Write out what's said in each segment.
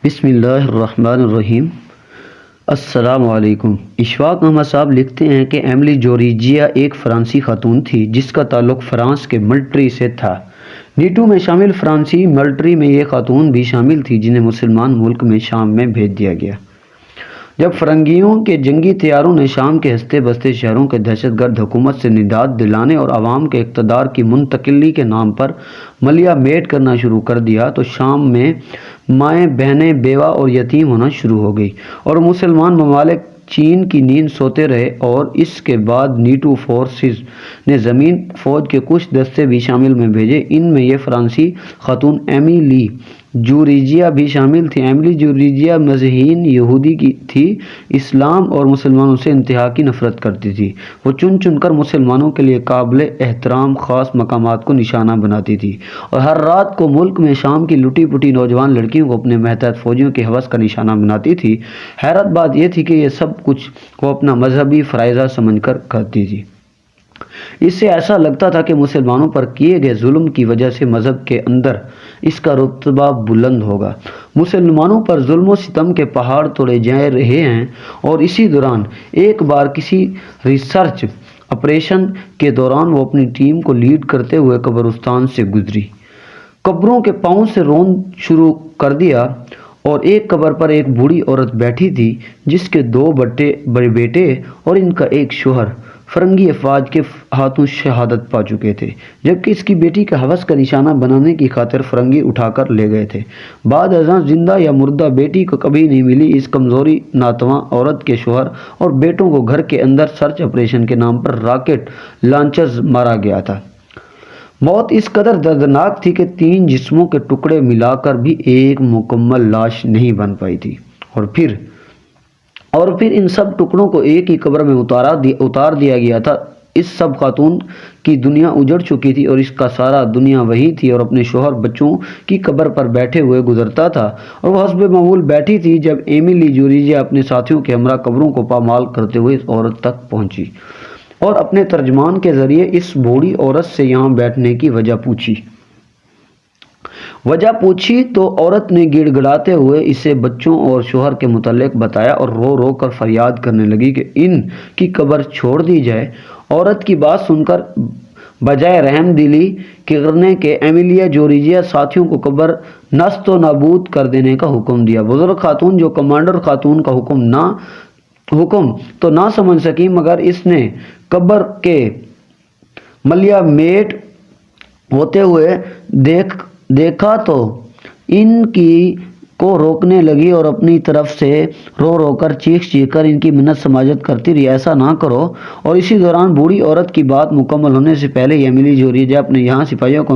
بسم اللہ الرحمن الرحیم۔ السلام علیکم۔ اشفاق احمد صاحب لکھتے ہیں کہ ایملی جوریجیا ایک فرانسی خاتون تھی جس کا تعلق فرانس کے ملٹری سے تھا۔ نیٹو میں شامل فرانسی ملٹری میں یہ خاتون بھی شامل تھی جنہیں مسلمان ملک میں شام میں بھیج دیا گیا جب فرنگیوں کے جنگی طیاروں نے شام کے ہنستے بستے شہروں کے دہشت گرد حکومت سے نجات دلانے اور عوام کے اقتدار کی منتقلی کے نام پر ملیا میٹ کرنا شروع کر دیا تو شام میں مائیں بہنیں بیوہ اور یتیم ہونا شروع ہو گئی اور مسلمان ممالک چین کی نیند سوتے رہے۔ اور اس کے بعد نیٹو فورسز نے زمین فوج کے کچھ دستے بھی شامل میں بھیجے۔ ان میں یہ فرانسی خاتون ایمیلی جوریجیا بھی شامل تھی۔ ایمیلی جوریجیا مذہین یہودی کی تھی، اسلام اور مسلمانوں سے انتہا کی نفرت کرتی تھی۔ وہ چن چن کر مسلمانوں کے لیے قابل احترام خاص مقامات کو نشانہ بناتی تھی اور ہر رات کو ملک میں شام کی لٹی پٹی نوجوان لڑکیوں کو اپنے ماتحت فوجیوں کی ہوس کا نشانہ بناتی تھی۔ حیرت بات یہ تھی کہ یہ سب کچھ وہ اپنا مذہبی فرائضہ سمجھ کر کرتی تھی۔ اس سے ایسا لگتا تھا کہ مسلمانوں پر کیے گئے ظلم کی وجہ سے مذہب کے اندر اس کا رتبہ بلند ہوگا۔ مسلمانوں پر ظلم و ستم کے پہاڑ توڑے جا رہے ہیں اور اسی دوران ایک بار کسی ریسرچ آپریشن کے دوران وہ اپنی ٹیم کو لیڈ کرتے ہوئے قبرستان سے گزری۔ قبروں کے پاؤں سے رون شروع کر دیا اور ایک قبر پر ایک بوڑھی عورت بیٹھی تھی جس کے 2 بڑے بیٹے اور ان کا ایک شوہر فرنگی افواج کے ہاتھوں شہادت پا چکے تھے، جبکہ اس کی بیٹی کا ہوس کا نشانہ بنانے کی خاطر فرنگی اٹھا کر لے گئے تھے۔ بعد ازاں زندہ یا مردہ بیٹی کو کبھی نہیں ملی۔ اس کمزوری ناتواں عورت کے شوہر اور بیٹوں کو گھر کے اندر سرچ آپریشن کے نام پر راکٹ لانچرز مارا گیا تھا۔ موت اس قدر دردناک تھی کہ 3 جسموں کے ٹکڑے ملا کر بھی ایک مکمل لاش نہیں بن پائی تھی۔ اور پھر ان سب ٹکڑوں کو ایک ہی قبر میں اتار دیا گیا تھا۔ اس سب خاتون کی دنیا اجڑ چکی تھی اور اس کا سارا دنیا وہی تھی اور اپنے شوہر بچوں کی قبر پر بیٹھے ہوئے گزرتا تھا اور وہ حسب معمول بیٹھی تھی جب ایمیلی جوریجیا اپنے ساتھیوں کے ہمراہ قبروں کو پامال کرتے ہوئے اس عورت تک پہنچی اور اپنے ترجمان کے ذریعے اس بوڑھی عورت سے یہاں بیٹھنے کی وجہ پوچھی تو عورت نے گڑ گڑاتے ہوئے اسے بچوں اور شوہر کے متعلق بتایا اور رو رو کر فریاد کرنے لگی کہ ان کی قبر چھوڑ دی جائے۔ عورت کی بات سن کر بجائے رحم دلی کرنے کے ایمیلی جوریجیا ساتھیوں کو قبر نست و نابود کر دینے کا حکم دیا۔ بزرگ خاتون جو کمانڈر خاتون کا حکم تو نہ سمجھ سکی مگر اس نے قبر کے ملیا میٹ ہوتے ہوئے دیکھا تو ان کی کو روکنے لگی اور اپنی طرف سے رو رو کر چیخ کر ان کی منت سماجت کرتی رہی، ایسا نہ کرو۔ اور اسی دوران بوڑھی عورت کی بات مکمل ہونے سے پہلے ایمیلی جوریجیا اپنے یہاں سپاہیوں کو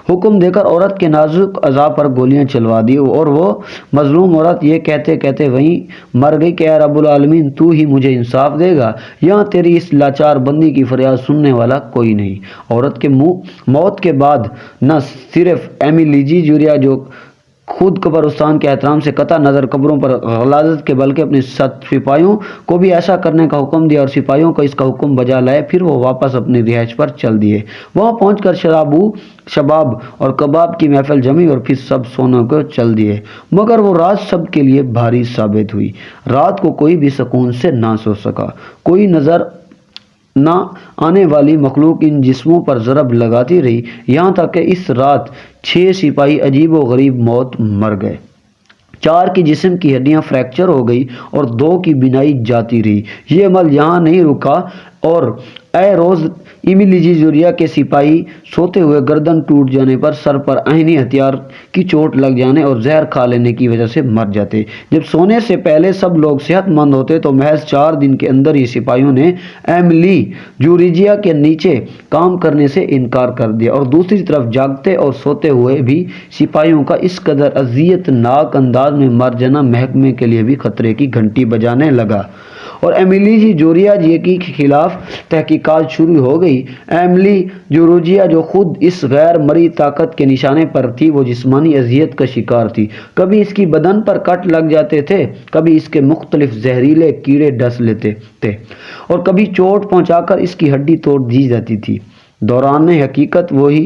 حکم دے کر عورت کے نازک اعضاء پر گولیاں چلوا دی اور وہ مظلوم عورت یہ کہتے کہتے وہیں مر گئی کہ اے رب العالمین تو ہی مجھے انصاف دے گا، یہاں تیری اس لاچار بندی کی فریاد سننے والا کوئی نہیں۔ عورت کے موت کے بعد نہ صرف ایمیلی جوریجیا جو خود قبرستان کے احترام سے قطع نظر قبروں پر غلاظت کے بلکہ اپنے سپاہیوں کو بھی ایسا کرنے کا حکم دیا اور سپاہیوں کو اس کا حکم بجا لائے، پھر وہ واپس اپنی رہائش پر چل دیے۔ وہاں پہنچ کر شباب اور کباب کی محفل جمی اور پھر سب سونے کو چل دیے، مگر وہ رات سب کے لیے بھاری ثابت ہوئی۔ رات کو کوئی بھی سکون سے نہ سو سکا، کوئی نظر نہ آنے والی مخلوق ان جسموں پر ضرب لگاتی رہی، یہاں تک کہ اس رات 6 سپاہی عجیب و غریب موت مر گئے۔ 4 کی جسم کی ہڈیاں فریکچر ہو گئی اور 2 کی بینائی جاتی رہی۔ یہ عمل یہاں نہیں رکا اور اے روز ایمیلی جوریجیا کے سپاہی سوتے ہوئے گردن ٹوٹ جانے پر، سر پر آہنی ہتھیار کی چوٹ لگ جانے اور زہر کھا لینے کی وجہ سے مر جاتے۔ جب سونے سے پہلے سب لوگ صحت مند ہوتے تو محض 4 دن کے اندر ہی سپاہیوں نے ایمیلی جوریجیا کے نیچے کام کرنے سے انکار کر دیا اور دوسری طرف جاگتے اور سوتے ہوئے بھی سپاہیوں کا اس قدر اذیت ناک انداز میں مر جانا محکمے کے لیے بھی خطرے کی گھنٹی بجانے لگا اور ایمیلی جوریجیا کے خلاف تحقیقات شروع ہو گئی۔ ایمیلی جوریجیا جو خود اس غیر مرئی طاقت کے نشانے پر تھی، وہ جسمانی اذیت کا شکار تھی۔ کبھی اس کی بدن پر کٹ لگ جاتے تھے، کبھی اس کے مختلف زہریلے کیڑے ڈس لیتے تھے اور کبھی چوٹ پہنچا کر اس کی ہڈی توڑ دی جاتی تھی۔ دوران حقیقت وہی